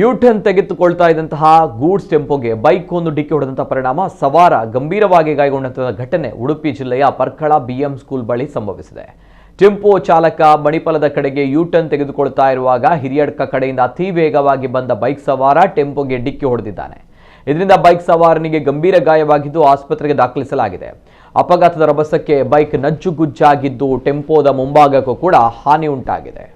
U-turn ತೆಗೆದುಕೊಳ್ತಾ ಇದ್ದಂತಹ goods ಟೆಂಪೋಗೆ bike ಒಂದು ಡಿಕ್ಕಿ ಹೊಡೆದಂತಹ ಪರಿಣಾಮ ಸವಾರ ಗಂಭೀರವಾಗಿ ಗಾಯಗೊಂಡಂತಹ ಘಟನೆ ಉಡುಪಿ ಜಿಲ್ಲೆಯ ಪರ್ಕಳ ಬಿಎಂ ಸ್ಕೂಲ್ ಬಳಿ ಸಂಭವಿಸಿದೆ. ಟೆಂಪೋ ಚಾಲಕ ಮಣಿಪಾಲದ ಕಡೆಗೆ ಯೂಟರ್ನ್ ತೆಗೆದುಕೊಳ್ತಾ ಇರುವಾಗ ಹಿರಿಯಡ್ಕ ಕಡೆಯಿಂದ ಅತಿ ವೇಗವಾಗಿ ಬಂದ ಬೈಕ್ ಸವಾರ ಟೆಂಪೋಗೆ ಡಿಕ್ಕಿ ಹೊಡೆದಿದ್ದಾನೆ. ಇದರಿಂದ ಬೈಕ್ ಸವಾರನಿಗೆ ಗಂಭೀರ ಗಾಯವಾಗಿದ್ದು ಆಸ್ಪತ್ರೆಗೆ ದಾಖಲಿಸಲಾಗಿದೆ. ಅಪಘಾತದ ರಭಸಕ್ಕೆ ಬೈಕ್ ನಜ್ಜುಗುಜ್ಜಾಗಿದ್ದು ಟೆಂಪೋದ ಮುಂಭಾಗಕ್ಕೂ ಕೂಡ ಹಾನಿ ಉಂಟಾಗಿದೆ.